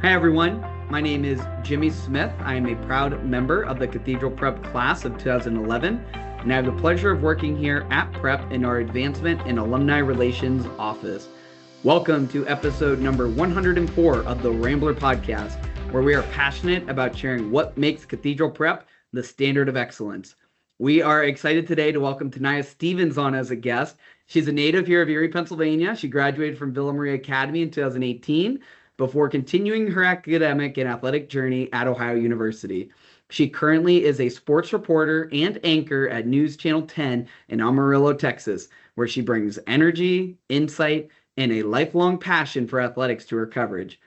Hi everyone, my name is Jimmy Smith. I am a proud member of the Cathedral Prep class of 2011, and I have the pleasure of working here at Prep in our Advancement and Alumni Relations office. Welcome to episode number 104 of the Rambler Podcast, where we are passionate about sharing what makes Cathedral Prep the standard of excellence. We are excited today to welcome Taniah Stephens on as a guest. She's a native here of Erie, Pennsylvania. She graduated from Villa Maria Academy in 2018. Before continuing her academic and athletic journey at Ohio University. She currently is a sports reporter and anchor at News Channel 10 in Amarillo, Texas, where she brings energy, insight, and a lifelong passion for athletics to her coverage.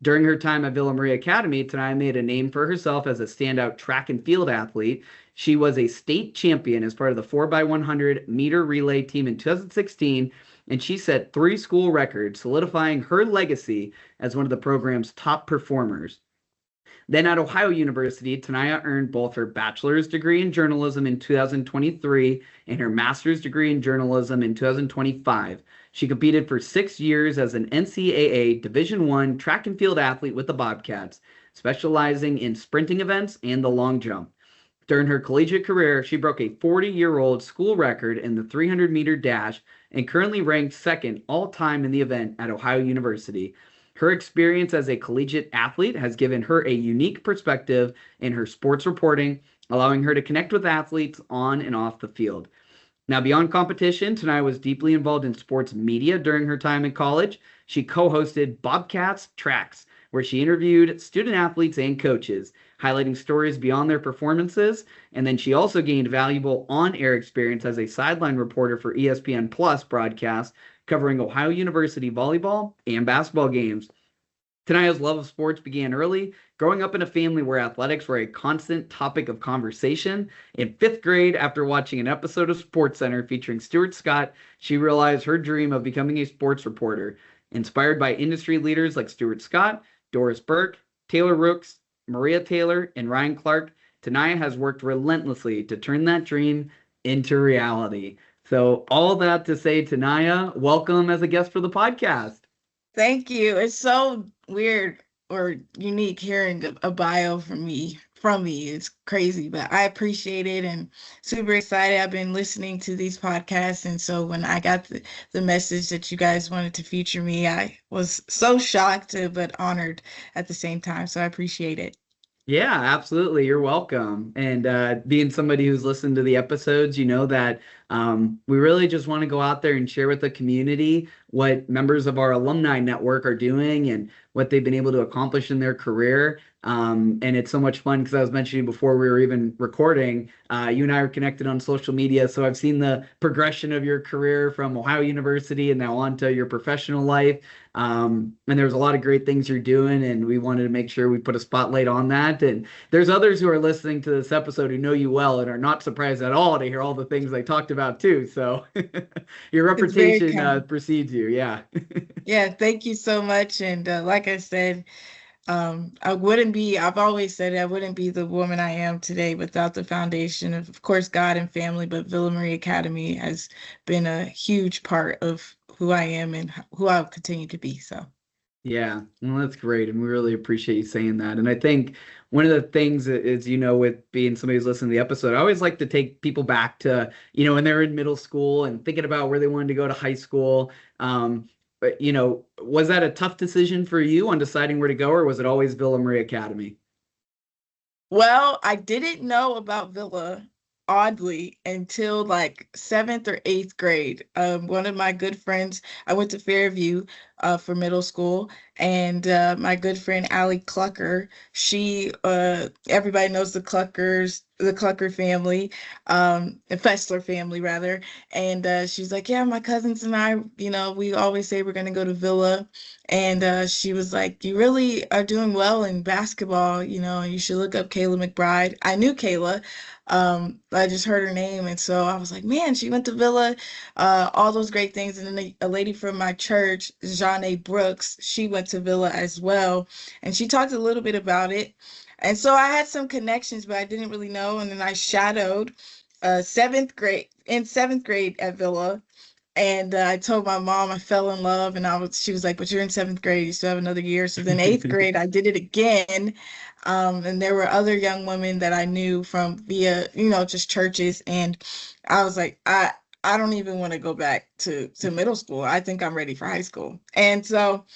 During her time at Villa Maria Academy, Taniah made a name for herself as a standout track and field athlete. She was a state champion as part of the 4x100 meter relay team in 2016, and she set 3 school records, solidifying her legacy as one of the program's top performers. Then at Ohio University, Taniah earned both her bachelor's degree in journalism in 2023 and her master's degree in journalism in 2025. She competed for 6 years as an NCAA Division I track and field athlete with the Bobcats, specializing in sprinting events and the long jump. During her collegiate career, she broke a 40-year-old school record in the 300-meter dash and currently ranked second all-time in the event at Ohio University. Her experience as a collegiate athlete has given her a unique perspective in her sports reporting, allowing her to connect with athletes on and off the field. Now, beyond competition, Taniah was deeply involved in sports media during her time in college. She co-hosted Bobcats Tracks, where she interviewed student athletes and coaches, highlighting stories beyond their performances. And then she also gained valuable on-air experience as a sideline reporter for ESPN Plus broadcast, covering Ohio University volleyball and basketball games. Taniah's love of sports began early, growing up in a family where athletics were a constant topic of conversation. In 5th grade, after watching an episode of SportsCenter featuring Stuart Scott, she realized her dream of becoming a sports reporter. Inspired by industry leaders like Stuart Scott, Doris Burke, Taylor Rooks, Maria Taylor, and Ryan Clark, Taniah has worked relentlessly to turn that dream into reality. So all that to say, Taniah, welcome as a guest for the podcast. Thank you. It's so weird or unique hearing a bio from me. It's crazy, but I appreciate it and super excited. I've been listening to these podcasts, and so when I got the message that you guys wanted to feature me, I was so shocked but honored at the same time. So I appreciate it. Yeah, absolutely. You're welcome. And being somebody who's listened to the episodes, you know that we really just want to go out there and share with the community what members of our alumni network are doing and what they've been able to accomplish in their career. And it's so much fun because I was mentioning before we were even recording, you and I are connected on social media. So I've seen the progression of your career from Ohio University and now on to your professional life. And there's a lot of great things you're doing, and we wanted to make sure we put a spotlight on that. And there's others who are listening to this episode who know you well and are not surprised at all to hear all the things I talked about too. So your reputation precedes you. Yeah. Yeah. Thank you so much. And like I said, I've always said I wouldn't be the woman I am today without the foundation of course, God and family, but Villa Maria Academy has been a huge part of who I am and who I'll continue to be. So. Yeah, well, that's great. And we really appreciate you saying that. And I think one of the things is, with being somebody who's listening to the episode, I always like to take people back to, when they're in middle school and thinking about where they wanted to go to high school. But, was that a tough decision for you on deciding where to go, or was it always Villa Maria Academy? Well, I didn't know about Villa, oddly, until like 7th or 8th grade. One of my good friends, I went to Fairview for middle school, and my good friend Allie Clucker, she, everybody knows the Cluckers, the Clucker family, the Fessler family rather, and she's like, yeah, my cousins and I, we always say we're going to go to Villa, and she was like, you really are doing well in basketball, you should look up Kayla McBride. I knew Kayla. I just heard her name, and so I was like, man, she went to Villa, all those great things. And then a lady from my church, Janae Brooks, she went to Villa as well, and she talked a little bit about it. And so I had some connections, but I didn't really know. And then I shadowed in 7th grade at Villa, And I told my mom I fell in love, and she was like, but you're in seventh grade, you still have another year. So then eighth grade, I did it again. And there were other young women that I knew from via, just churches. And I was like, I don't even want to go back to middle school. I think I'm ready for high school. And so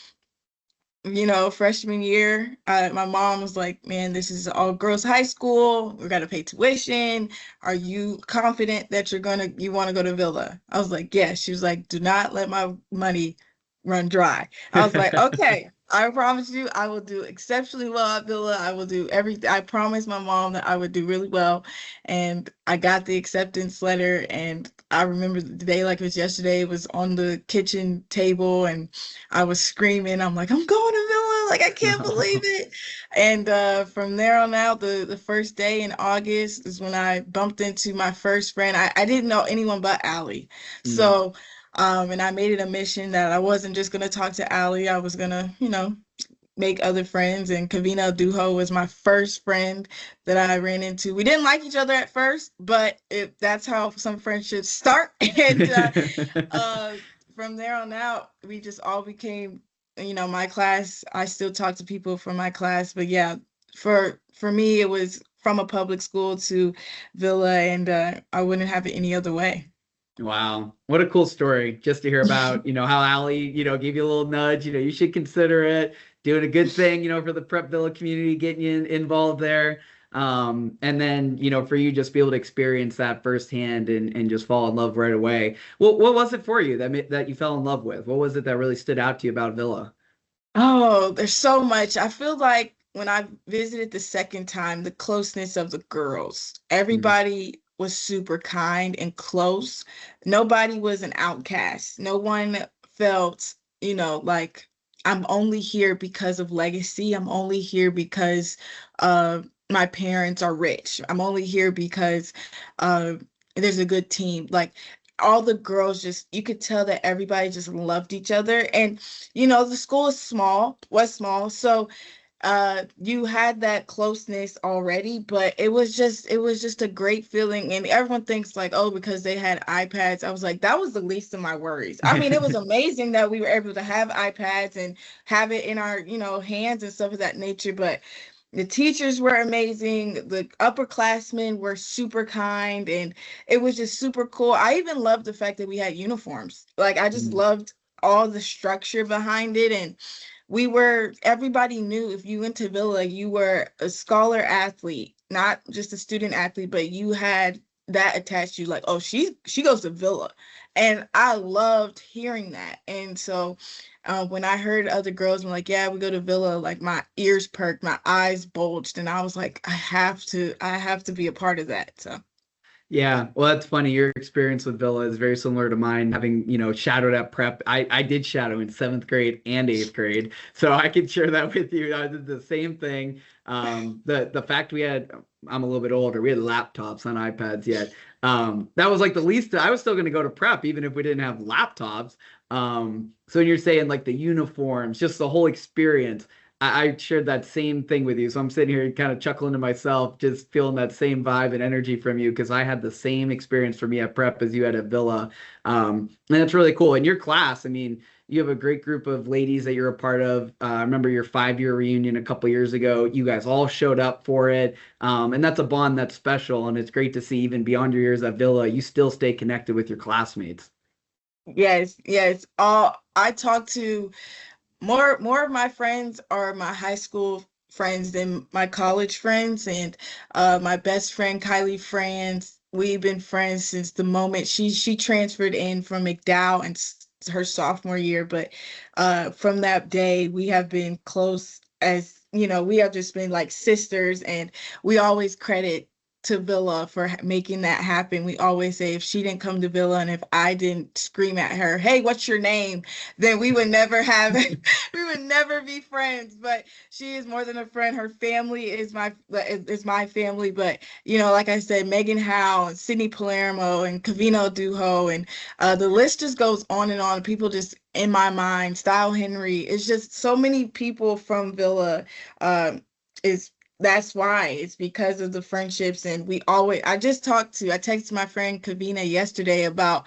freshman year, my mom was like, man, this is all girls high school. We got to pay tuition. Are you confident that you want to go to Villa? I was like, yes. She was like, do not let my money run dry. I was like, okay, I promise you, I will do exceptionally well at Villa. I will do everything. I promised my mom that I would do really well. And I got the acceptance letter. And I remember the day like it was yesterday. It was on the kitchen table and I was screaming. I'm like, I'm going to Villa. Like, I can't believe it. And from there on out, the first day in August is when I bumped into my first friend. I didn't know anyone but Allie. So and I made it a mission that I wasn't just going to talk to Allie. I was going to, make other friends. And Kavina Duho was my first friend that I ran into. We didn't like each other at first, but that's how some friendships start. And from there on out, we just all became, my class. I still talk to people from my class. But yeah, for me, it was from a public school to Villa, and I wouldn't have it any other way. Wow. What a cool story just to hear about, how Allie, gave you a little nudge, you should consider it, doing a good thing, for the Prep Villa community, getting you involved there. And then, for you just be able to experience that firsthand and just fall in love right away. Well, what was it for you that you fell in love with? What was it that really stood out to you about Villa? Oh, there's so much. I feel like when I visited the second time, the closeness of the girls, everybody was super kind and close. Nobody was an outcast. No one felt, like I'm only here because of legacy. I'm only here because my parents are rich. I'm only here because there's a good team. Like all the girls you could tell that everybody just loved each other. And, the school was small. So you had that closeness already, but it was just a great feeling. And everyone thinks like, oh, because they had iPads. I was like, that was the least of my worries. I mean, it was amazing that we were able to have iPads and have it in our hands and stuff of that nature, but the teachers were amazing. The upperclassmen were super kind, and it was just super cool. I even loved the fact that we had uniforms. Like, I just loved all the structure behind it. And everybody knew if you went to Villa, you were a scholar athlete, not just a student athlete, but you had that attached to you, like, oh, she goes to Villa. And I loved hearing that. And so when I heard other girls were like, yeah, we go to Villa, like my ears perked, my eyes bulged, and I was like, I have to be a part of that. So Yeah, well, that's funny. Your experience with Villa is very similar to mine, having, shadowed at prep. I did shadow in seventh grade and eighth grade, so I can share that with you. I did the same thing. The fact I'm a little bit older, we had laptops on iPads yet. That was like the least. I was still going to go to prep even if we didn't have laptops. So when you're saying like the uniforms, just the whole experience, I shared that same thing with you. So I'm sitting here kind of chuckling to myself, just feeling that same vibe and energy from you, because I had the same experience for me at prep as you had at Villa. And that's really cool. In your class, I mean, you have a great group of ladies that you're a part of. I remember your 5-year reunion a couple years ago. You guys all showed up for it. And that's a bond that's special. And it's great to see even beyond your years at Villa, you still stay connected with your classmates. yes. I talk to more of my friends are my high school friends than my college friends. And my best friend Kylie Franz, we've been friends since the moment she transferred in from McDowell and her sophomore year. But from that day, we have been close as we have just been like sisters. And we always credit to Villa for making that happen. We always say if she didn't come to Villa and if I didn't scream at her, hey, what's your name? Then we would never have we would never be friends. But she is more than a friend. Her family is my family. But like I said, Megan Howe and Sydney Palermo and Kavino Duho and the list just goes on and on. People just in my mind, Style Henry. It's just so many people from Villa is That's why. It's because of the friendships. And I texted my friend Kavina yesterday about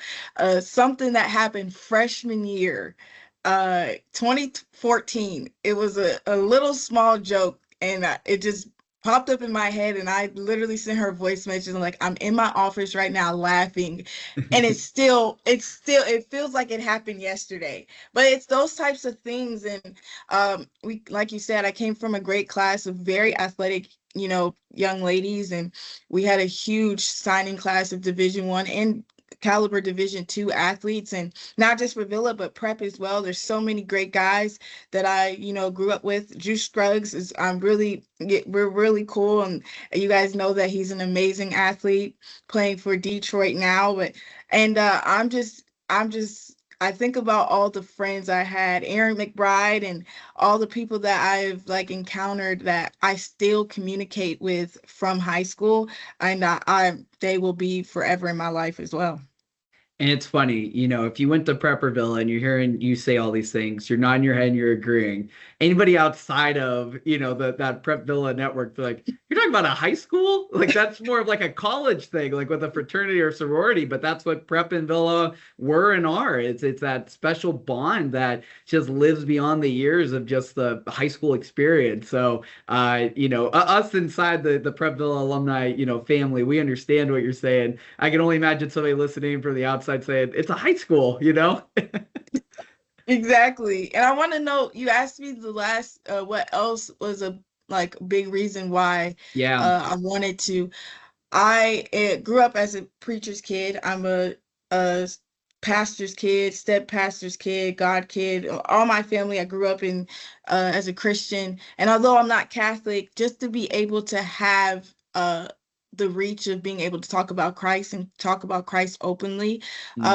something that happened freshman year, 2014. It was a little small joke, and it just popped up in my head, and I literally sent her a voice message like, I'm in my office right now laughing, and it feels like it happened yesterday. But it's those types of things. And like you said, I came from a great class of very athletic, young ladies, and we had a huge signing class of Division I and caliber Division II athletes, and not just for Villa but prep as well. There's so many great guys that I grew up with. Juice Scruggs is we're really cool, and you guys know that he's an amazing athlete playing for Detroit now. But and I think about all the friends I had, Aaron McBride, and all the people that I've like encountered that I still communicate with from high school, and they will be forever in my life as well. And it's funny, if you went to Prepperville and you're hearing you say all these things, you're nodding your head and you're agreeing. Anybody outside of, that Prep Villa network, they're like, you're talking about a high school? Like, that's more of like a college thing, like with a fraternity or sorority, but that's what Prep and Villa were and are. It's that special bond that just lives beyond the years of just the high school experience. So, us inside the Prep Villa alumni, family, we understand what you're saying. I can only imagine somebody listening from the outside saying it's a high school. Exactly. And I want to know, you asked me the last what else was a like big reason why Yeah. I wanted to. I grew up as a preacher's kid. I'm a pastor's kid, step pastor's kid, God kid. All my family, I grew up in as a Christian. And although I'm not Catholic, just to be able to have the reach of being able to talk about Christ and talk about Christ openly.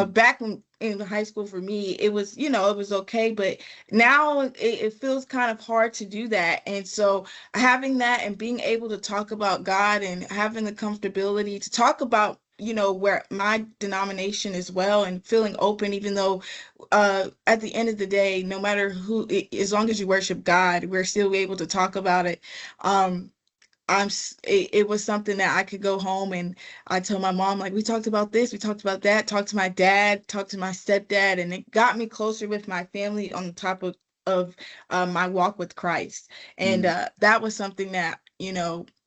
Back in high school for me, it was, it was okay, but now it feels kind of hard to do that. And so having that and being able to talk about God and having the comfortability to talk about, where my denomination as well, and feeling open, even though at the end of the day, no matter who, as long as you worship God, we're still able to talk about it. It was something that I could go home and I tell my mom, like, we talked about this, we talked about that, talked to my dad, talked to my stepdad, and it got me closer with my family on top of my walk with Christ. And that was something that,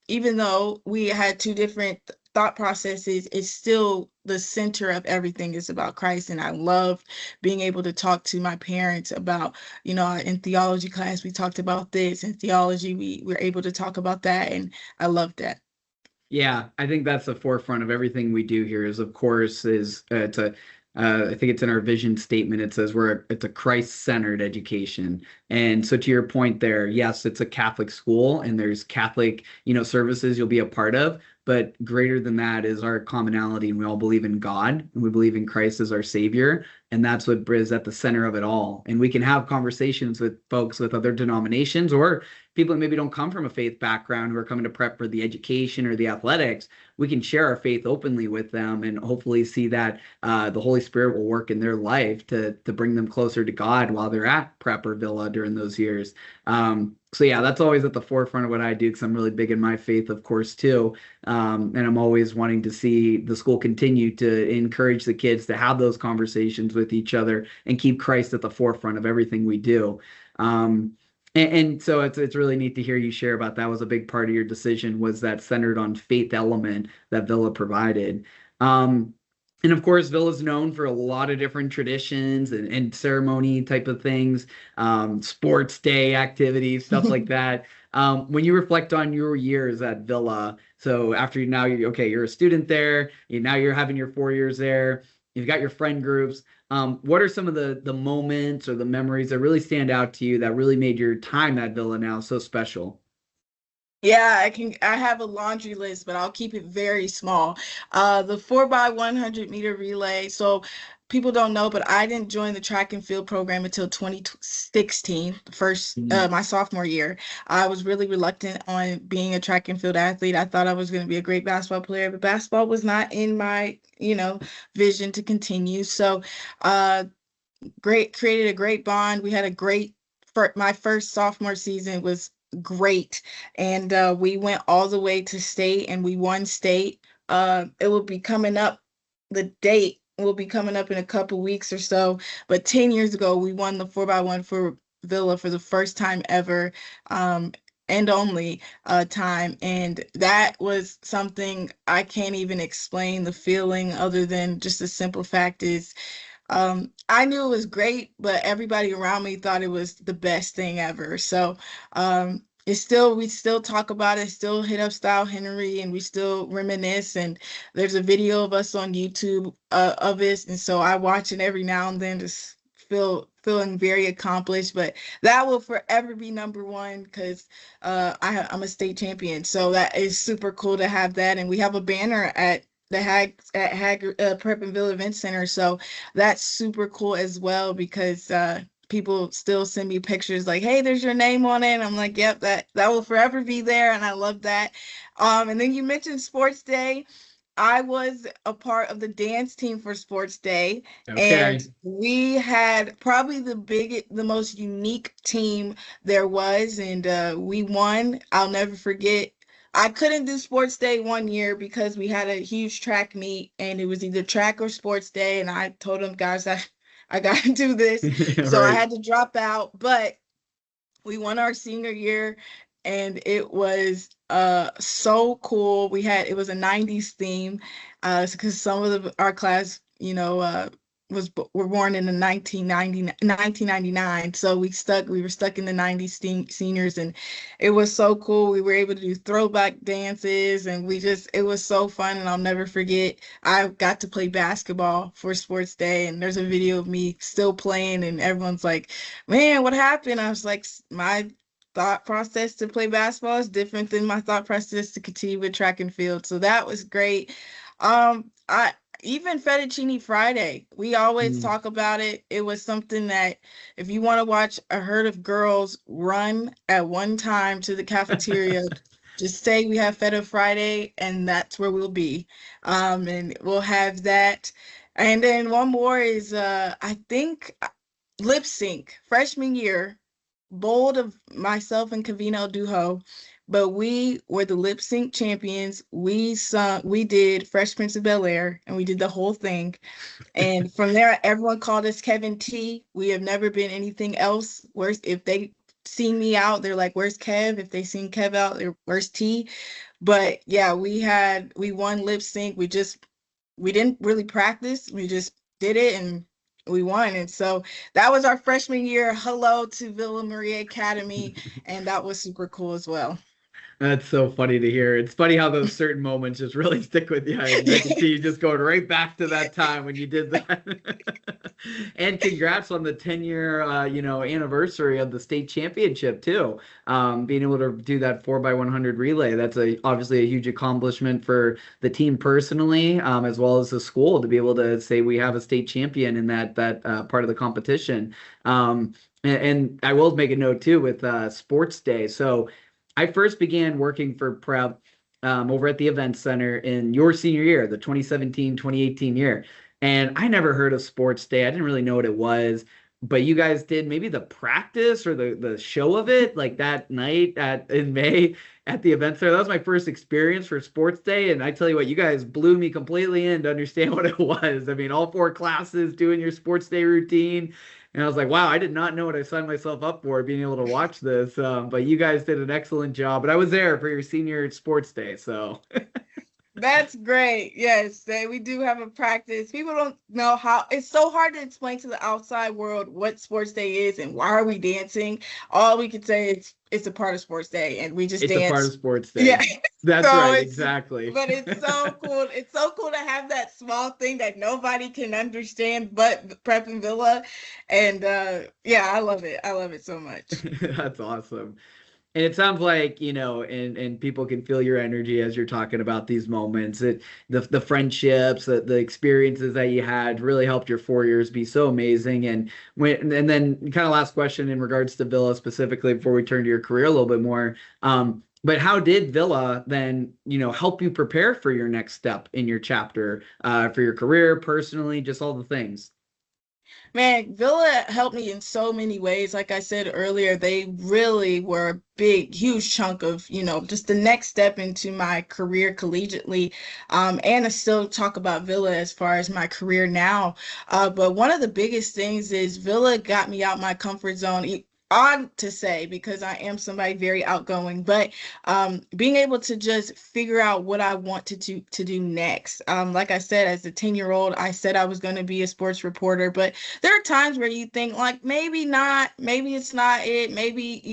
even though we had two different thought processes, it's still the center of everything is about Christ. And I loved being able to talk to my parents about, in theology class, we talked about this. In theology, we were able to talk about that. And I loved that. Yeah, I think that's the forefront of everything we do here is, of course, I think it's in our vision statement. It says it's a Christ-centered education. And so to your point there, yes, it's a Catholic school and there's Catholic, services you'll be a part of. But greater than that is our commonality, and we all believe in God, and we believe in Christ as our Savior, and that's what is at the center of it all. And we can have conversations with folks with other denominations or people that maybe don't come from a faith background who are coming to prep for the education or the athletics. We can share our faith openly with them and hopefully see that the Holy Spirit will work in their life to bring them closer to God while they're at prep or Villa during those years. So yeah, that's always at the forefront of what I do because I'm really big in my faith, of course, too. And I'm always wanting to see the school continue to encourage the kids to have those conversations with each other and keep Christ at the forefront of everything we do. And so it's really neat to hear you share about that. Was a big part of your decision was that centered on faith element that Villa provided. And of course, Villa's known for a lot of different traditions and ceremony type of things, sports day activities, stuff like that. When you reflect on your years at Villa, so after you're a student there, now you're having your 4 years there, you've got your friend groups. What are some of the moments or the memories that really stand out to you that really made your time at Villa now so special? Yeah, I have a laundry list, but I'll keep it very small. The 4x100 meter relay. So people don't know, but I didn't join the track and field program until 2016, my sophomore year. I was really reluctant on being a track and field athlete. I thought I was going to be a great basketball player, but basketball was not in my, vision to continue. So, created a great bond. We had my first sophomore season was great. And we went all the way to state and we won state. It will be coming up, the date will be coming up in a couple weeks or so. But 10 years ago, we won the 4x1 for Villa for the first time ever. And only time. And that was something I can't even explain the feeling other than just the simple fact is I knew it was great, but everybody around me thought it was the best thing ever. So we still talk about it, still hit up Style Henry, and we still reminisce. And there's a video of us on YouTube of it, and so I watch it every now and then, just feeling very accomplished. But that will forever be number one because I'm a state champion. So that is super cool to have that, and we have a banner at the Hag Prep and Ville Event Center. So that's super cool as well because people still send me pictures like, hey, there's your name on it. And I'm like, yep, that will forever be there. And I love that. And then you mentioned Sports Day. I was a part of the dance team for Sports Day. Okay. And we had probably the most unique team there was. And we won. I'll never forget. I couldn't do Sports Day one year because we had a huge track meet and it was either track or Sports Day. And I told them, guys, I got to do this. So I had to drop out. But we won our senior year and it was so cool. It was a 90s theme because some of our class, were born in the 1999. So we were stuck in the 90s seniors, and it was so cool. We were able to do throwback dances, and it was so fun. And I'll never forget, I got to play basketball for Sports Day, and there's a video of me still playing, and everyone's like, man, what happened? I was like, my thought process to play basketball is different than my thought process to continue with track and field. So that was great. Even Fettuccine Friday, we always talk about it. It was something that if you want to watch a herd of girls run at one time to the cafeteria, just say we have Feta Friday, and that's where we'll be. And we'll have that. And then one more is, I think, lip sync, freshman year, bold of myself and Cavino Duho. But we were the lip sync champions. We did Fresh Prince of Bel-Air, and we did the whole thing. And from there, everyone called us Kevin T. We have never been anything else. If they see me out, they're like, where's Kev? If they seen Kev out, they're, where's T? But yeah, we won lip sync. We didn't really practice. We just did it and we won. And so that was our freshman year. Hello to Villa Maria Academy. And that was super cool as well. That's so funny to hear. It's funny how those certain moments just really stick with you. I can see you just going right back to that time when you did that. And congrats on the 10-year, anniversary of the state championship too. Being able to do that 4x100 relay. That's obviously a huge accomplishment for the team personally, as well as the school to be able to say we have a state champion in that part of the competition. And I will make a note too with Sports Day. So I first began working for Prep over at the Event Center in your senior year, the 2017-2018 year. And I never heard of Sports Day. I didn't really know what it was. But you guys did maybe the practice or the show of it like that night in May at the Event Center. That was my first experience for Sports Day. And I tell you what, you guys blew me completely in to understand what it was. I mean, all 4 classes doing your Sports Day routine. And I was like, wow, I did not know what I signed myself up for, being able to watch this. But you guys did an excellent job. But I was there for your senior Sports Day. So that's great. Yes, we do have a practice. People don't know how. It's so hard to explain to the outside world what Sports Day is and why are we dancing. All we could say is it's a part of Sports Day, and we just dance. It's a part of Sports Day. Yeah, that's so right. Exactly. But it's so cool. It's so cool to have that small thing that nobody can understand but Prep and Villa, and I love it. I love it so much. That's awesome. And it sounds like, and people can feel your energy as you're talking about these moments. The friendships, the experiences that you had really helped your 4 years be so amazing. And then kind of last question in regards to Villa specifically before we turn to your career a little bit more. But how did Villa then, help you prepare for your next step in your chapter, for your career, personally, just all the things? Man, Villa helped me in so many ways. Like I said earlier, they really were a big, huge chunk of, just the next step into my career collegiately. And I still talk about Villa as far as my career now. But one of the biggest things is Villa got me out my comfort zone. Odd to say because I am somebody very outgoing, but being able to just figure out what I want to do next. Like I said, as a 10-year-old, I said I was going to be a sports reporter, but there are times where you think like maybe not, maybe it's not it, maybe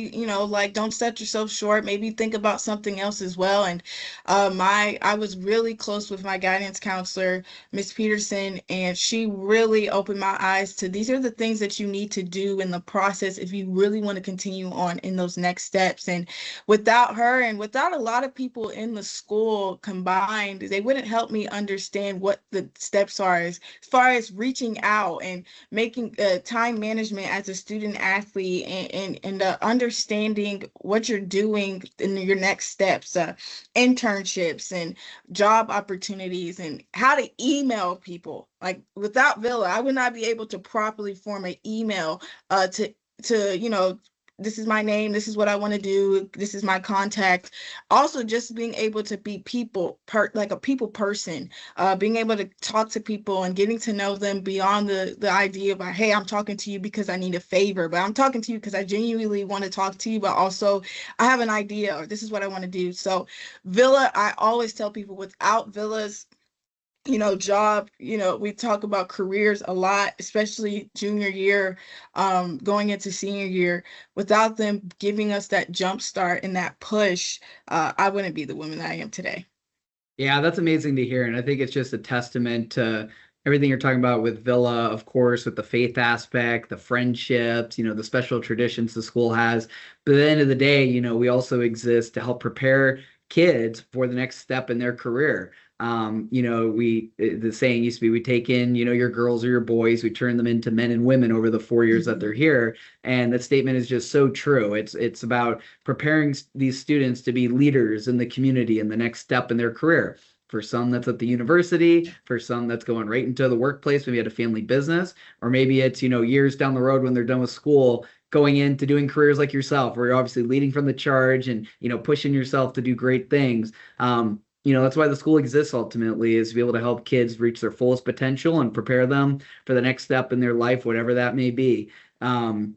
like don't set yourself short, maybe think about something else as well. And I was really close with my guidance counselor, Miss Peterson, and she really opened my eyes to these are the things that you need to do in the process if you really want to continue on in those next steps. And without her and without a lot of people in the school combined, they wouldn't help me understand what the steps are as far as reaching out and making time management as a student athlete and understanding what you're doing in your next steps, internships and job opportunities and how to email people. Like without Villa, I would not be able to properly form an email to this is my name, this is what I want to do, this is my contact. Also, just being able to be like a people person, being able to talk to people and getting to know them beyond the idea of, hey, I'm talking to you because I need a favor, but I'm talking to you because I genuinely want to talk to you, but also I have an idea or this is what I want to do. So Villa, I always tell people without Villa's job, we talk about careers a lot, especially junior year, going into senior year. Without them giving us that jump start and that push, I wouldn't be the woman that I am today. Yeah, that's amazing to hear. And I think it's just a testament to everything you're talking about with Villa, of course, with the faith aspect, the friendships, the special traditions the school has. But at the end of the day, we also exist to help prepare kids for the next step in their career. The saying used to be, we take in, your girls or your boys, we turn them into men and women over the 4 years that they're here. And that statement is just so true. It's about preparing these students to be leaders in the community and the next step in their career. For some, that's at the university. For some, that's going right into the workplace, maybe at a family business, or maybe it's, years down the road when they're done with school, going into doing careers like yourself, where you're obviously leading from the charge and, pushing yourself to do great things. That's why the school exists ultimately, is to be able to help kids reach their fullest potential and prepare them for the next step in their life, whatever that may be. And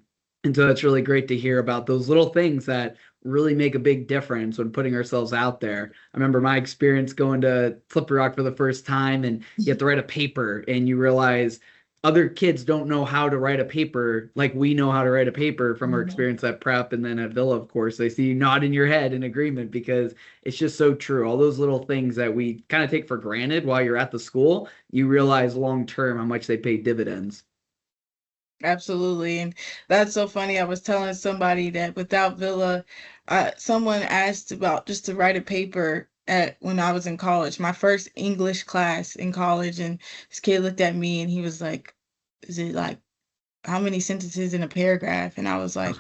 so it's really great to hear about those little things that really make a big difference when putting ourselves out there. I remember my experience going to Slippery Rock for the first time, and you have to write a paper and you realize other kids don't know how to write a paper like we know how to write a paper from our experience at prep. And then at Villa, of course, they see you nodding your head in agreement, because it's just so true. All those little things that we kind of take for granted while you're at the school, you realize long term how much they pay dividends. Absolutely. And that's so funny. I was telling somebody that without Villa, someone asked about just to write a paper when I was in college, my first English class in college. And this kid looked at me and he was like, is it like how many sentences in a paragraph? And I was like,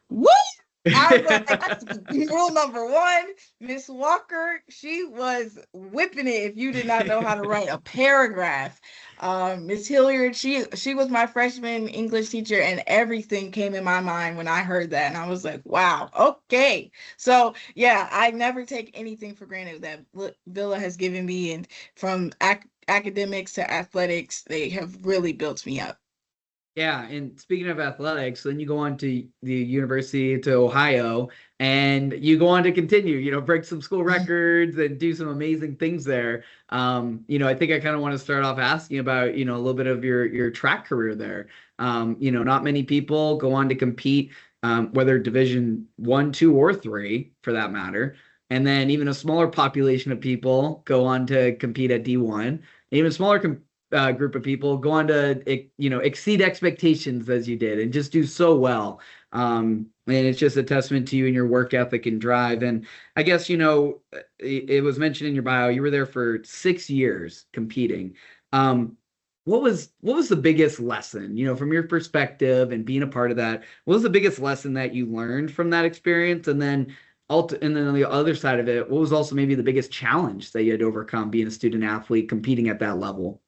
what? I was like, that's rule number one. Miss Walker, she was whipping it if you did not know how to write a paragraph. Miss Hilliard, she was my freshman English teacher, and everything came in my mind when I heard that. And I was like, wow, okay. So yeah, I never take anything for granted that Villa has given me, and from academics to athletics, they have really built me up. Yeah, and speaking of athletics, then you go on to the University to Ohio, and you go on to continue, break some school records and do some amazing things there. I think I kind of want to start off asking about, a little bit of your track career there. Not many people go on to compete, whether Division 1, 2, or 3, for that matter. And then even a smaller population of people go on to compete at D1. Even smaller group of people go on to exceed expectations as you did and just do so well. And it's just a testament to you and your work ethic and drive. And I guess it was mentioned in your bio, you were there for 6 years competing. What was the biggest lesson, from your perspective and being a part of that? What was the biggest lesson that you learned from that experience? And then on the other side of it, what was also maybe the biggest challenge that you had to overcome being a student athlete competing at that level?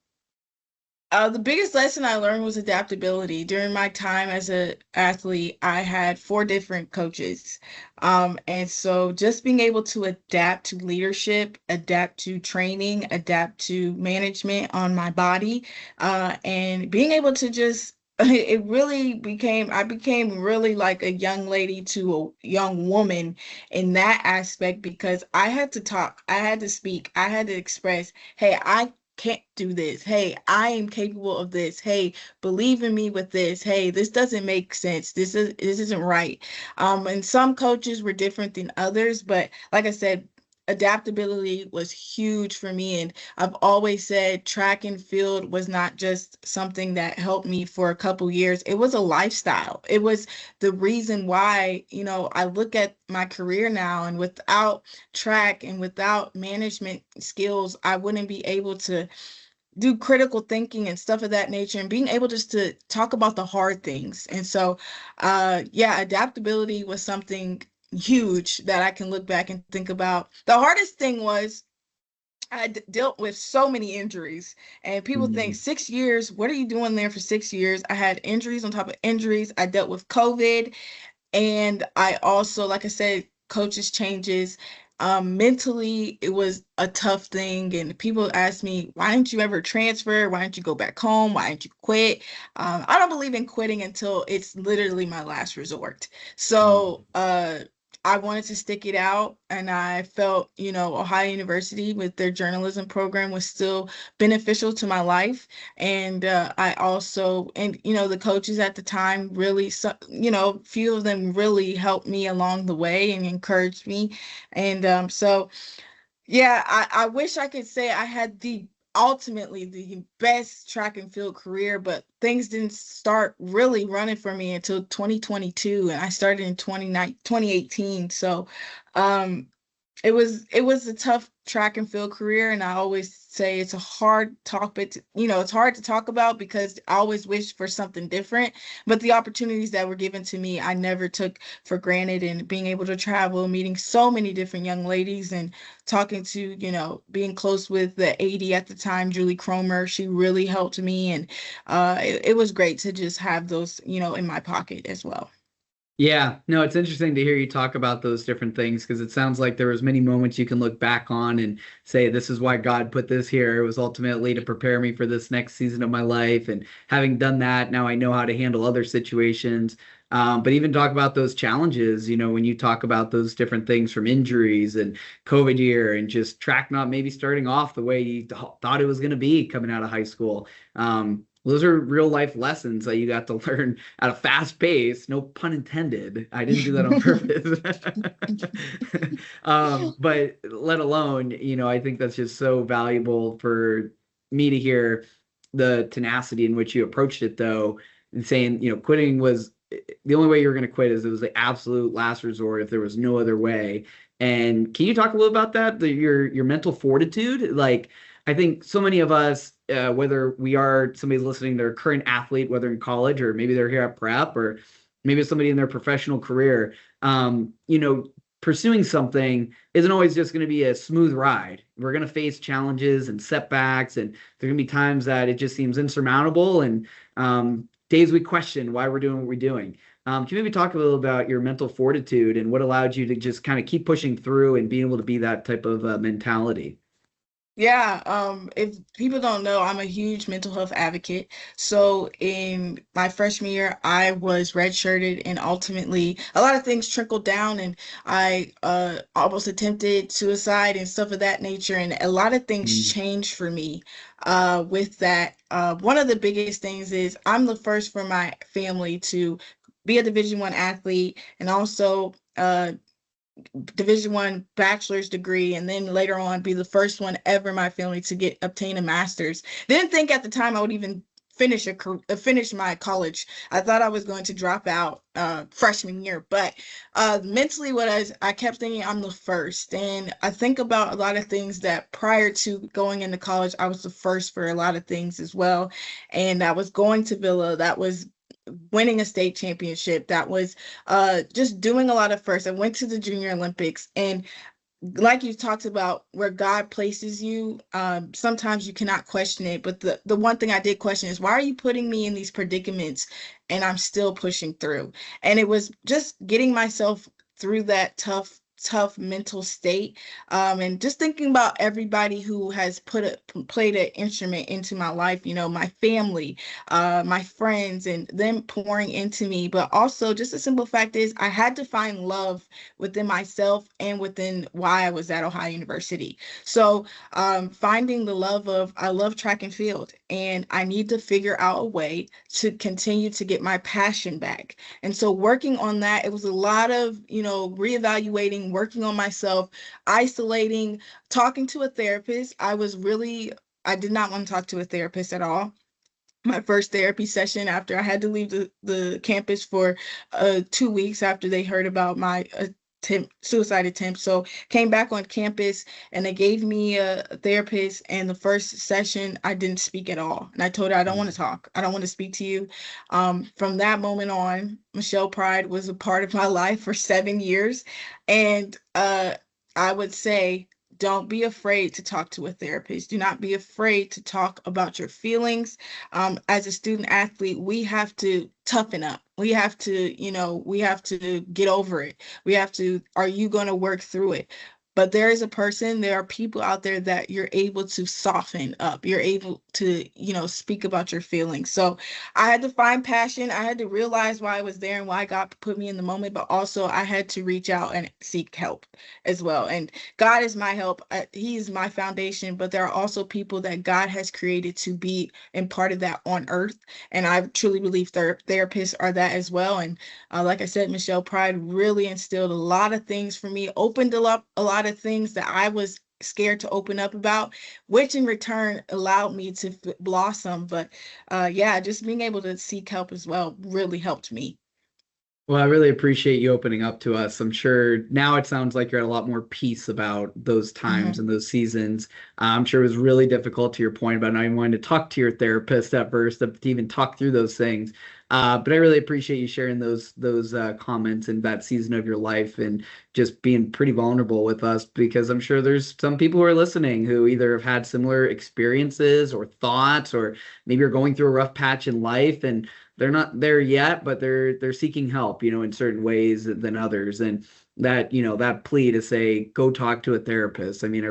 The biggest lesson I learned was adaptability. During my time as an athlete, I had four different coaches. And so just being able to adapt to leadership, adapt to training, adapt to management on my body, and being able to just it really became I became really like a young lady to a young woman in that aspect because I had to talk, I had to speak, I had to express, hey, I can't do this. Hey, I am capable of this. Hey, believe in me with this. Hey, this doesn't make sense. This isn't right. And some coaches were different than others, but like I said, adaptability was huge for me. And I've always said track and field was not just something that helped me for a couple years. It was a lifestyle. It was the reason why, I look at my career now, and without track and without management skills, I wouldn't be able to do critical thinking and stuff of that nature, and being able just to talk about the hard things. And so, yeah, adaptability was something huge that I can look back and think about. The hardest thing was I dealt with so many injuries, and people think 6 years, what are you doing there for 6 years? I had injuries on top of injuries. I dealt with COVID, and I also, like I said, coaches changes. Mentally, it was a tough thing. And people ask me, why didn't you ever transfer? Why didn't you go back home? Why didn't you quit? I don't believe in quitting until it's literally my last resort. So, I wanted to stick it out, and I felt, Ohio University with their journalism program was still beneficial to my life. And I also, and, the coaches at the time really, few of them really helped me along the way and encouraged me. And so, yeah, I wish I could say I had ultimately the best track and field career, but things didn't start really running for me until 2022, and I started in 2018. So it was a tough track and field career, and I always say it's a hard topic. It's hard to talk about because I always wish for something different. But the opportunities that were given to me, I never took for granted. And being able to travel, meeting so many different young ladies, and talking to, being close with the AD at the time, Julie Cromer, she really helped me, and it was great to just have those, in my pocket as well. Yeah, no, it's interesting to hear you talk about those different things because it sounds like there was many moments you can look back on and say, this is why God put this here. It was ultimately to prepare me for this next season of my life. And having done that, now I know how to handle other situations. But even talk about those challenges, when you talk about those different things from injuries and COVID year and just track not maybe starting off the way you thought it was going to be coming out of high school. Those are real life lessons that you got to learn at a fast pace. No pun intended. I didn't do that on purpose. But let alone, I think that's just so valuable for me to hear the tenacity in which you approached it, though, and saying, quitting was the only way you were going to quit is it was the absolute last resort if there was no other way. And can you talk a little about that, your mental fortitude? Like, I think so many of us, whether we are somebody listening, they're a current athlete, whether in college or maybe they're here at prep or maybe somebody in their professional career, pursuing something isn't always just going to be a smooth ride. We're going to face challenges and setbacks, and there are going to be times that it just seems insurmountable, and days we question why we're doing what we're doing. Can you maybe talk a little about your mental fortitude and what allowed you to just kind of keep pushing through and being able to be that type of mentality? Yeah, if people don't know, I'm a huge mental health advocate. So in my freshman year, I was redshirted, and ultimately a lot of things trickled down, and I almost attempted suicide and stuff of that nature. And a lot of things changed for me with that. One of the biggest things is I'm the first for my family to be a Division I athlete, and also Division I bachelor's degree, and then later on be the first one ever in my family to obtain a master's. Didn't think at the time I would even finish my college. I thought I was going to drop out freshman year, but mentally, I kept thinking I'm the first, and I think about a lot of things that prior to going into college, I was the first for a lot of things as well, and I was going to Villa. That was winning a state championship. That was just doing a lot of firsts. I went to the Junior Olympics, and like you talked about where God places you, sometimes you cannot question it. But the one thing I did question is, why are you putting me in these predicaments and I'm still pushing through? And it was just getting myself through that tough mental state, and just thinking about everybody who has played an instrument into my life, my family, my friends, and them pouring into me. But also just the simple fact is I had to find love within myself and within why I was at Ohio University. So finding the love of, I love track and field, and I need to figure out a way to continue to get my passion back. And so working on that, it was a lot of, reevaluating, working on myself, isolating, talking to a therapist. I did not want to talk to a therapist at all. My first therapy session, after I had to leave the campus for 2 weeks after they heard about my suicide attempt. So came back on campus and they gave me a therapist, and the first session I didn't speak at all. And I told her, I don't want to talk. I don't want to speak to you. From that moment on, Michelle Pride was a part of my life for 7 years. And I would say, don't be afraid to talk to a therapist. Do not be afraid to talk about your feelings. As a student athlete, we have to toughen up. We have to get over it. Are you going to work through it? But there are people out there that you're able to soften up. You're able to, speak about your feelings. So I had to find passion. I had to realize why I was there and why God put me in the moment, but also I had to reach out and seek help as well. And God is my help. He is my foundation, but there are also people that God has created to be and part of that on earth. And I truly believe therapists are that as well. And like I said, Michelle Pride really instilled a lot of things for me, opened up a lot of things that I was scared to open up about, which in return allowed me to blossom. But just being able to seek help as well really helped me. Well, I really appreciate you opening up to us. I'm sure now it sounds like you're at a lot more peace about those times and those seasons. I'm sure it was really difficult, to your point about not even wanting to talk to your therapist at first, to even talk through those things. But I really appreciate you sharing those comments in that season of your life and just being pretty vulnerable with us, because I'm sure there's some people who are listening who either have had similar experiences or thoughts, or maybe are going through a rough patch in life and they're not there yet, but they're seeking help, in certain ways than others. And that, that plea to say, go talk to a therapist. I mean,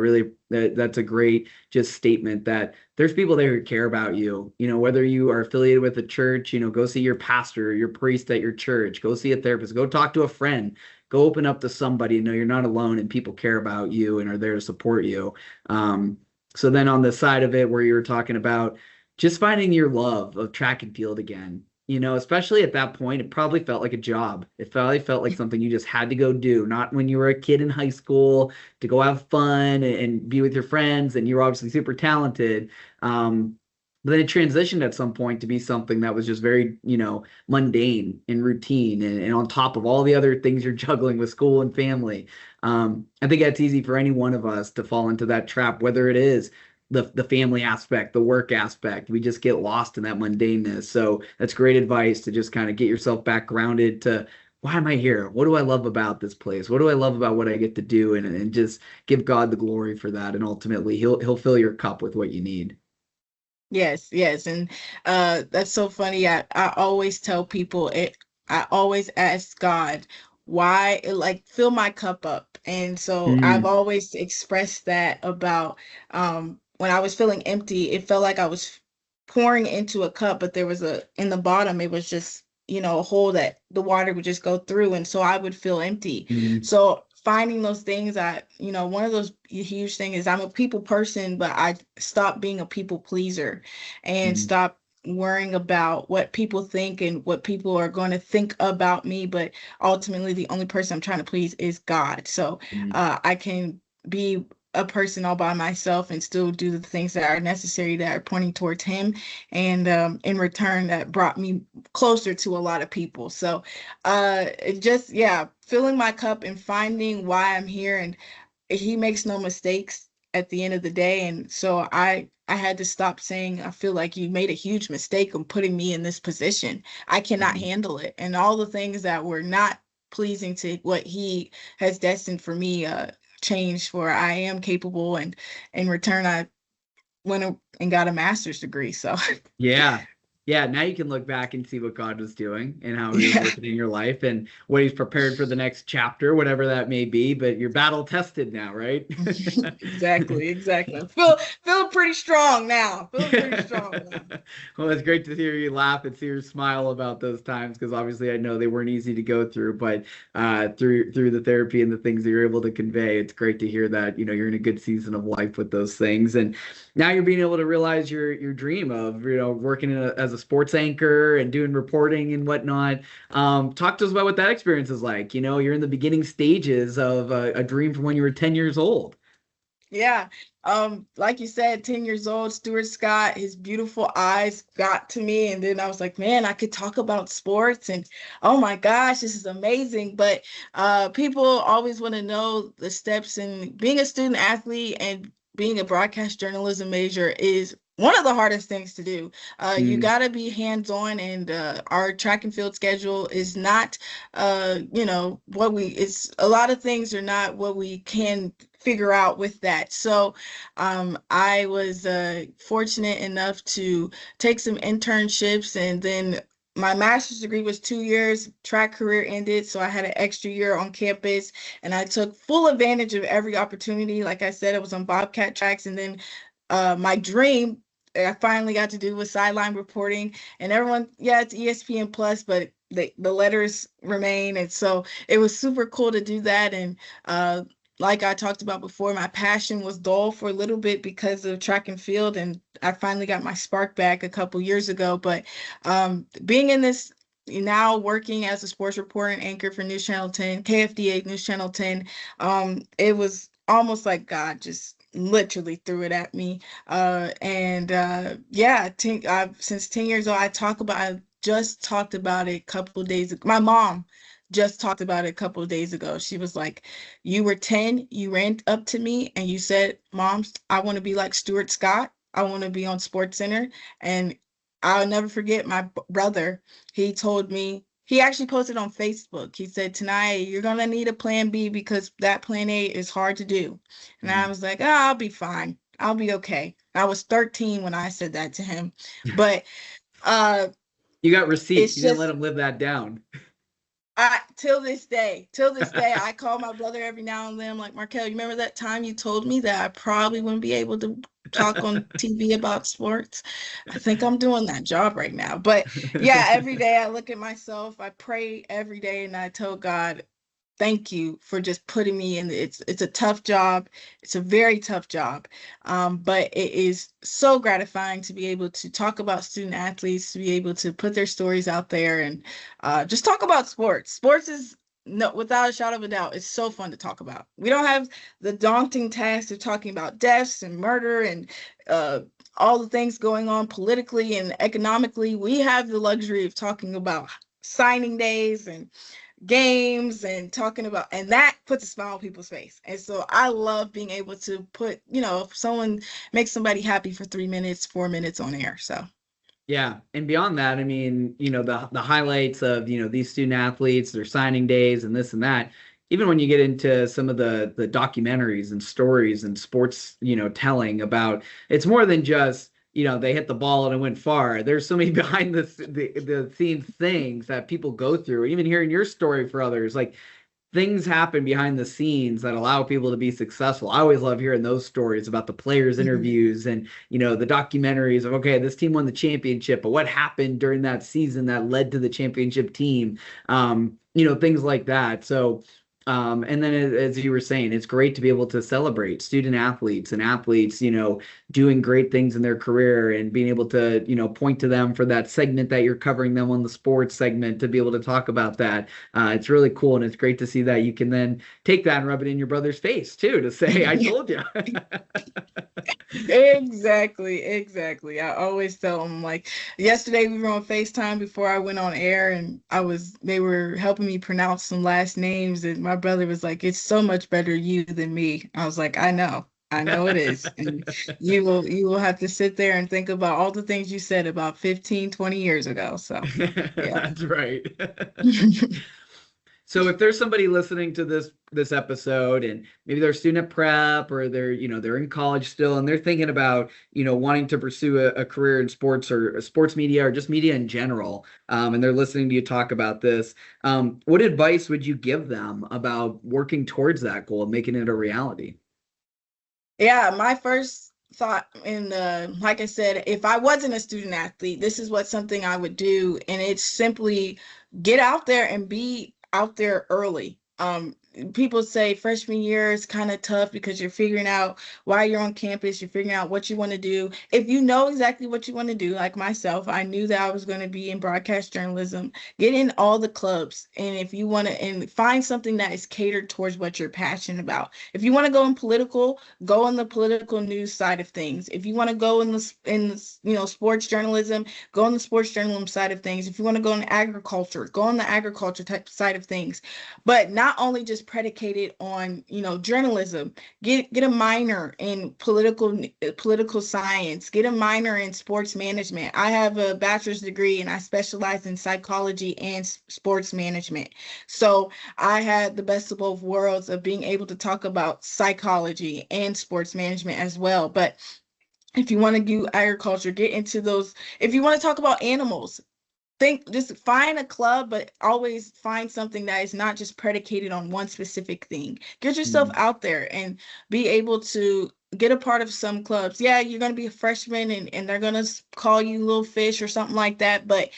that's a great just statement that there's people there who care about you, whether you are affiliated with a church, go see your pastor, your priest at your church, go see a therapist, go talk to a friend, go open up to somebody, you're not alone and people care about you and are there to support you. So then on the side of it, where you were talking about just finding your love of track and field again, especially at that point, it probably felt like a job. It probably felt like something you just had to go do, not when you were a kid in high school to go have fun and be with your friends. And you were obviously super talented. But then it transitioned at some point to be something that was just very, mundane and routine and on top of all the other things you're juggling with school and family. I think that's easy for any one of us to fall into that trap, whether it is the family aspect, the work aspect. We just get lost in that mundaneness. So that's great advice to just kind of get yourself back grounded to, why am I here? What do I love about this place? What do I love about what I get to do? And just give God the glory for that. And ultimately he'll fill your cup with what you need. Yes. And that's so funny. I always tell people I always ask God why, like, fill my cup up. And so I've always expressed that about when I was feeling empty, it felt like I was pouring into a cup, but there was in the bottom, it was just, a hole that the water would just go through. And so I would feel empty. So finding those things one of those huge things is I'm a people person, but I stopped being a people pleaser and stopped worrying about what people think and what people are going to think about me. But ultimately, the only person I'm trying to please is God. So I can be a person all by myself and still do the things that are necessary that are pointing towards him. And in return, that brought me closer to a lot of people. So filling my cup and finding why I'm here. And he makes no mistakes at the end of the day. And so I had to stop saying, I feel like you made a huge mistake of putting me in this position. I cannot handle it. And all the things that were not pleasing to what he has destined for me, changed where I am capable, and in return I went and got a master's degree. So Yeah. Yeah. Now you can look back and see what God was doing and how he was yeah. working in your life and what he's prepared for the next chapter, whatever that may be. But you're battle tested now, right? Exactly. Feel pretty strong now. Feeling pretty strong now. Well, it's great to hear you laugh and see your smile about those times because obviously I know they weren't easy to go through, but through the therapy and the things that you're able to convey, it's great to hear that you're in a good season of life with those things, and now you're being able to realize your dream of working as a sports anchor and doing reporting and whatnot. Talk to us about what that experience is like. You're in the beginning stages of a dream from when you were 10 years old. Yeah. Like you said, 10 years old, Stuart Scott, his beautiful eyes got to me. And then I was like, man, I could talk about sports, and oh my gosh, this is amazing. But people always want to know the steps, and being a student athlete and being a broadcast journalism major is one of the hardest things to do. You got to be hands-on, and our track and field schedule is not, it's a lot of things are not what we can figure out with that. So I was fortunate enough to take some internships, and then my master's degree was 2 years. Track career ended, so I had an extra year on campus, and I took full advantage of every opportunity. Like I said, it was on Bobcat tracks, and then my dream I finally got to do was sideline reporting. And everyone, yeah, it's ESPN Plus, but the letters remain, and so it was super cool to do that. And like I talked about before, my passion was dull for a little bit because of track and field, and I finally got my spark back a couple years ago. But being in this, now working as a sports reporter and anchor for News Channel 10, KFDA News Channel 10, it was almost like God just literally threw it at me. Since 10 years old, I just talked about it a couple of days ago. My mom just talked about it a couple of days ago. She was like, you were 10, you ran up to me and you said, Mom, I want to be like Stuart Scott. I want to be on Sports Center. And I'll never forget my brother. He told me, he actually posted on Facebook. He said, Taniah, you're going to need a plan B because that plan A is hard to do. And I was like, I'll be fine. I'll be okay. I was 13 when I said that to him. But you got receipts. You didn't let him live that down. Till this day, I call my brother every now and then. I'm like, Markel, you remember that time you told me that I probably wouldn't be able to talk on TV about sports? I think I'm doing that job right now. But yeah, every day I look at myself, I pray every day, and I tell God, thank you for just putting me in. It's a tough job. It's a very tough job. But it is so gratifying to be able to talk about student athletes, to be able to put their stories out there, and just talk about sports. Sports is, no, without a shadow of a doubt, it's so fun to talk about. We don't have the daunting task of talking about deaths and murder and all the things going on politically and economically. We have the luxury of talking about signing days and games and talking about, and that puts a smile on people's face. And so I love being able to put, if someone makes somebody happy for 3 minutes, 4 minutes on air. So yeah. And beyond that, I mean, the highlights of, these student athletes, their signing days and this and that, even when you get into some of the documentaries and stories and sports, telling about, it's more than just, they hit the ball and it went far. There's so many behind the scenes things that people go through. Even hearing your story for others, like things happen behind the scenes that allow people to be successful. I always love hearing those stories about the players' interviews and, the documentaries of, okay, this team won the championship, but what happened during that season that led to the championship team? Things like that. So, and then as you were saying, it's great to be able to celebrate student athletes and athletes, doing great things in their career and being able to, point to them for that segment that you're covering them on the sports segment to be able to talk about that. It's really cool. And it's great to see that you can then take that and rub it in your brother's face too, to say, I told you. Exactly. I always tell them, like, yesterday we were on FaceTime before I went on air, and they were helping me pronounce some last names, and my brother was like, it's so much better you than me. I was like, I know it is. And you will have to sit there and think about all the things you said about 15, 20 years ago. So yeah. That's right. So if there's somebody listening to this episode and maybe they're a student at prep or they're in college still and they're thinking about, wanting to pursue a career in sports or sports media or just media in general, and they're listening to you talk about this, what advice would you give them about working towards that goal and making it a reality? Yeah, my first thought like I said, if I wasn't a student athlete, this is what something I would do. And it's simply get out there and be out there early. People say freshman year is kind of tough because you're figuring out why you're on campus, you're figuring out what you want to do. If you know exactly what you want to do, like myself, I knew that I was going to be in broadcast journalism, get in all the clubs. And if you want to, and find something that is catered towards what you're passionate about. If you want to go in political, go on the political news side of things. If you want to go in the sports journalism, go on the sports journalism side of things. If you want to go in agriculture, go on the agriculture type side of things. But not only just predicated on journalism, get a minor in political science, get a minor in sports management. I have a bachelor's degree and I specialize in psychology and sports management, so I had the best of both worlds of being able to talk about psychology and sports management as well. But if you want to do agriculture, get into those. If you want to talk about animals, just find a club, but always find something that is not just predicated on one specific thing. Get yourself out there and be able to get a part of some clubs. Yeah, you're going to be a freshman and they're going to call you little fish or something like that. But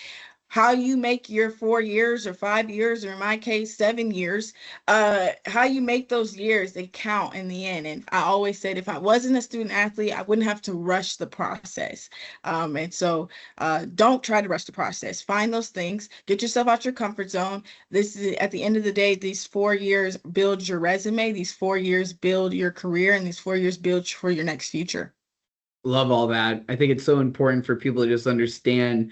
how you make your 4 years or 5 years, or in my case, 7 years, how you make those years, they count in the end. And I always said, if I wasn't a student athlete, I wouldn't have to rush the process. And so don't try to rush the process. Find those things, get yourself out your comfort zone. This is, at the end of the day, these 4 years build your resume, these 4 years build your career, and these 4 years build for your next future. Love all that. I think it's so important for people to just understand,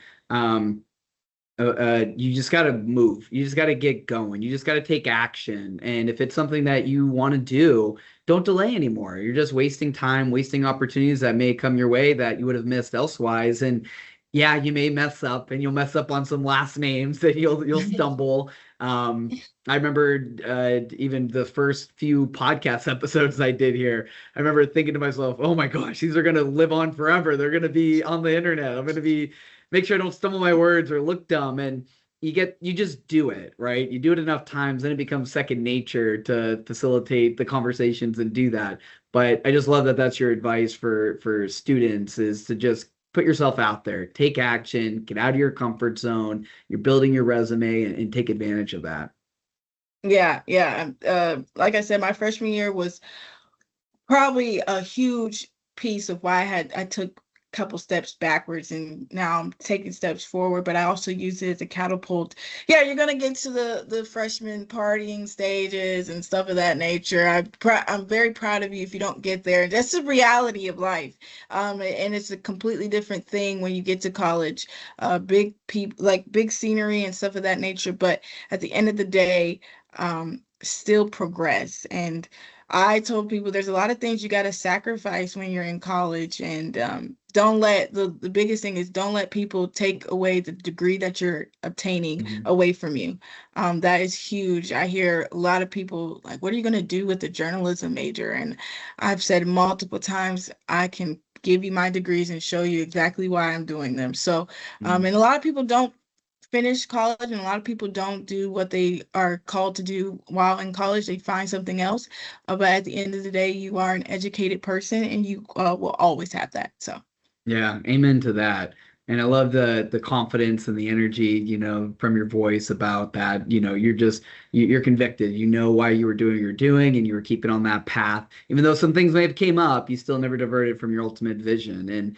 you just got to move. You just got to get going. You just got to take action. And if it's something that you want to do, don't delay anymore. You're just wasting time, wasting opportunities that may come your way that you would have missed elsewise. And yeah, you may mess up and you'll mess up on some last names that you'll stumble. I remember even the first few podcast episodes I did here, I remember thinking to myself, oh my gosh, these are going to live on forever. They're going to be on the internet. I'm going to make sure I don't stumble my words or look dumb. And you just do it, right? You do it enough times, then it becomes second nature to facilitate the conversations and do that. But I just love that that's your advice for students, is to just put yourself out there, take action, get out of your comfort zone. You're building your resume and take advantage of that. Yeah. Like I said, my freshman year was probably a huge piece of why I took couple steps backwards and now I'm taking steps forward, but I also use it as a catapult. Yeah, you're gonna get to the freshman partying stages and stuff of that nature. I'm very proud of you if you don't get there. That's the reality of life, and it's a completely different thing when you get to college. Big people, like big scenery and stuff of that nature, but at the end of the day, still progress. And I told people there's a lot of things you got to sacrifice when you're in college, and don't let the biggest thing is don't let people take away the degree that you're obtaining away from you. That is huge. I hear a lot of people like, what are you going to do with the journalism major? And I've said multiple times, I can give you my degrees and show you exactly why I'm doing them. So, and a lot of people don't finish college, and a lot of people don't do what they are called to do while in college. They find something else, but at the end of the day, you are an educated person, and you will always have that. So yeah, amen to that. And I love the confidence and the energy, from your voice about that. You're convicted. You know why you were doing what you're doing, and you were keeping on that path. Even though some things may have came up, you still never diverted from your ultimate vision. And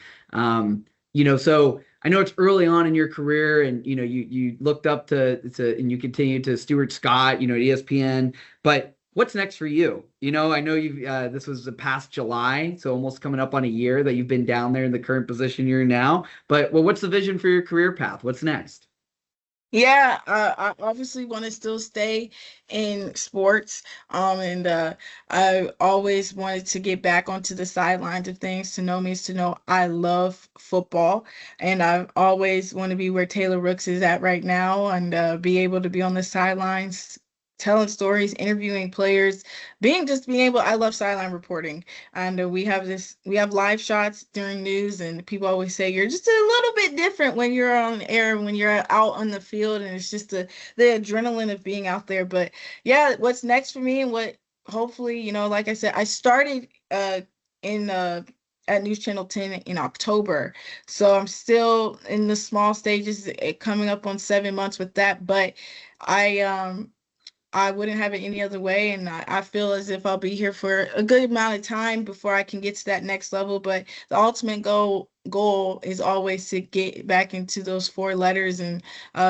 so I know it's early on in your career, and you looked up to and you continued to Stuart Scott, at ESPN. But what's next for you? I know this was the past July, so almost coming up on a year that you've been down there in the current position you're in now. But what's the vision for your career path? What's next? Yeah, I obviously want to still stay in sports. And I always wanted to get back onto the sidelines of things. To know me is to know I love football, and I always want to be where Taylor Rooks is at right now, and be able to be on the sidelines telling stories, interviewing players, being able, I love sideline reporting. And we have live shots during news, and people always say you're just a little bit different when you're on air, when you're out on the field, and it's just the adrenaline of being out there. But yeah, what's next for me and what hopefully, like I said, I started in at News Channel 10 in October. So I'm still in the small stages, coming up on 7 months with that. But I wouldn't have it any other way. And I feel as if I'll be here for a good amount of time before I can get to that next level. But the ultimate goal is always to get back into those four letters and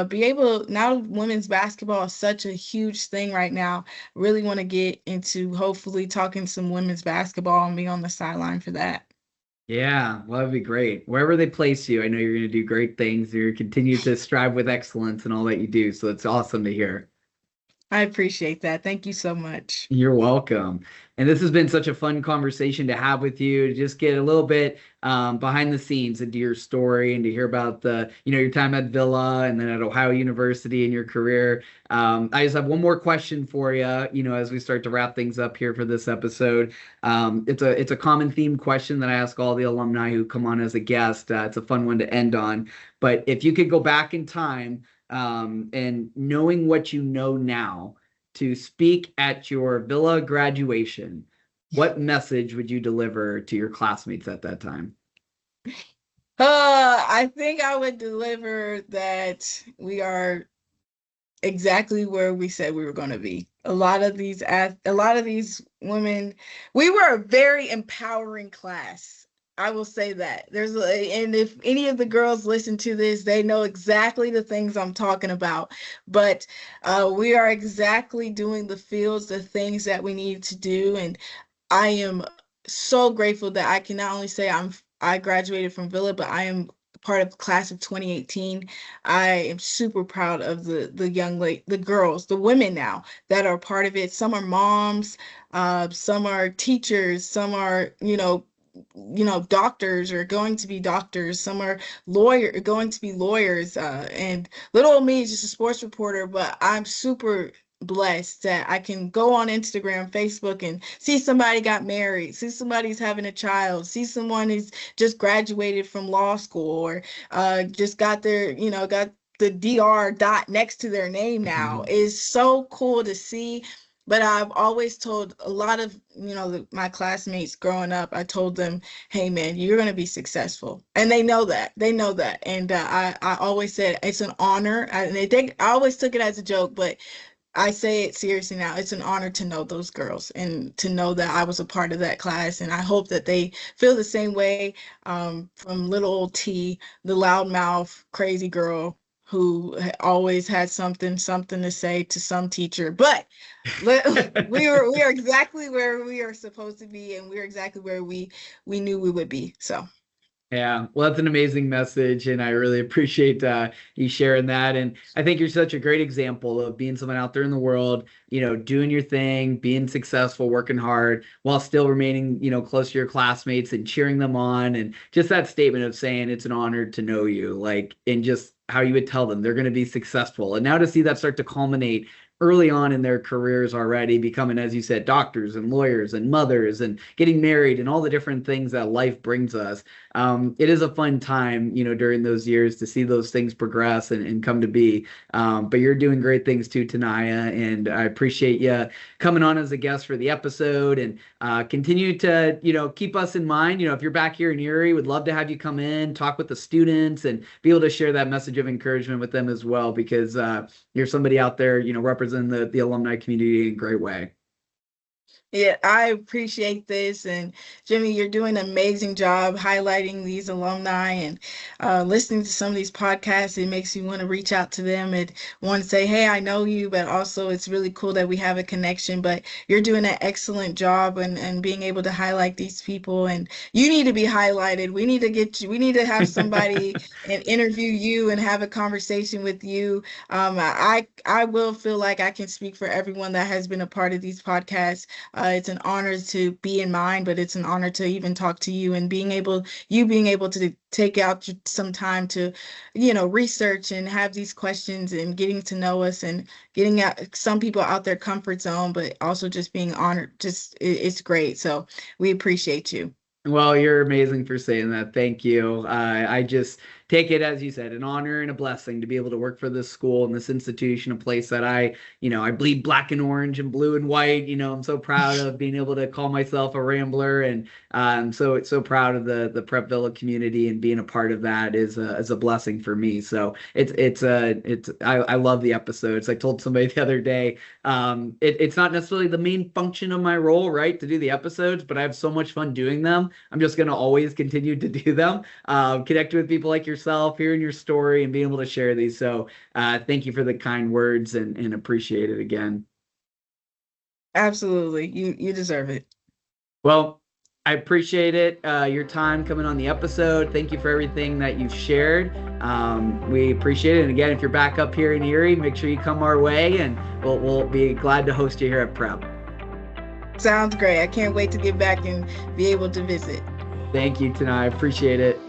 be able, now women's basketball is such a huge thing right now. Really want to get into hopefully talking some women's basketball and be on the sideline for that. Yeah, well, that'd be great. Wherever they place you, I know you're going to do great things. You're continue to strive with excellence in all that you do. So it's awesome to hear. I appreciate that. Thank you so much. You're welcome. And this has been such a fun conversation to have with you, to just get a little bit behind the scenes into your story and to hear about your time at Villa and then at Ohio University and your career. I just have one more question for you, as we start to wrap things up here for this episode. It's a common theme question that I ask all the alumni who come on as a guest. It's a fun one to end on. But if you could go back in time, and knowing what you know now, to speak at your Villa graduation, what message would you deliver to your classmates at that time? I think I would deliver that we are exactly where we said we were going to be. A lot of these women, we were a very empowering class. I will say that. And if any of the girls listen to this, they know exactly the things I'm talking about. But we are exactly doing the fields, the things that we need to do. And I am so grateful that I can not only say I graduated from Villa, but I am part of the class of 2018. I am super proud of the the girls, the women now that are part of it. Some are moms, some are teachers, some are, doctors or going to be doctors. Some are going to be lawyers. And little old me is just a sports reporter, but I'm super blessed that I can go on Instagram, Facebook, and see somebody got married, see somebody's having a child, see someone who's just graduated from law school or just got got the DR dot next to their name now. Is so cool to see. But I've always told a lot of, my classmates growing up, I told them, hey, man, you're going to be successful. And they know that. And I always said it's an honor. I always took it as a joke, but I say it seriously now. It's an honor to know those girls and to know that I was a part of that class. And I hope that they feel the same way, from little old T, the loudmouth, crazy girl who always had something to say to some teacher. But we are exactly where we are supposed to be, and we're exactly where we knew we would be. So yeah, well, that's an amazing message, and I really appreciate you sharing that. And I think you're such a great example of being someone out there in the world, doing your thing, being successful, working hard, while still remaining, close to your classmates and cheering them on. And just that statement of saying it's an honor to know you, and just how you would tell them they're going to be successful. And now to see that start to culminate early on in their careers already, becoming, as you said, doctors and lawyers and mothers and getting married and all the different things that life brings us. It is a fun time, during those years to see those things progress and come to be. But you're doing great things too, Taniah, and I appreciate you coming on as a guest for the episode, and continue to, keep us in mind. If you're back here in Erie, would love to have you come in, talk with the students, and be able to share that message of encouragement with them as well, because you're somebody out there, representing the alumni community in a great way. Yeah, I appreciate this. And Jimmy, you're doing an amazing job highlighting these alumni and listening to some of these podcasts. It makes you want to reach out to them and want to say, hey, I know you, but also it's really cool that we have a connection. But you're doing an excellent job and being able to highlight these people. And you need to be highlighted. We need to get you. We need to have somebody and interview you and have a conversation with you. I will feel like I can speak for everyone that has been a part of these podcasts. It's an honor to be in mine, but it's an honor to even talk to you, and being able to take out some time to, research and have these questions and getting to know us and getting out some people out their comfort zone, but also just being honored. It's great. So we appreciate you. Well, you're amazing for saying that. Thank you. I just take it, as you said, an honor and a blessing to be able to work for this school and this institution, a place that I bleed black and orange and blue and white. I'm so proud of being able to call myself a Rambler, and so proud of the Prep Villa community, and being a part of that is a blessing for me. So I love the episodes. I told somebody the other day, it's not necessarily the main function of my role, right, to do the episodes, but I have so much fun doing them. I'm just going to always continue to do them, connect with people like yourself, hearing your story, and being able to share these. So thank you for the kind words, and appreciate it again. Absolutely. You deserve it. Well, I appreciate it, your time coming on the episode. Thank you for everything that you've shared. We appreciate it. And again, if you're back up here in Erie, make sure you come our way, and we'll be glad to host you here at Prep. Sounds great. I can't wait to get back and be able to visit. Thank you, Taniah. I appreciate it.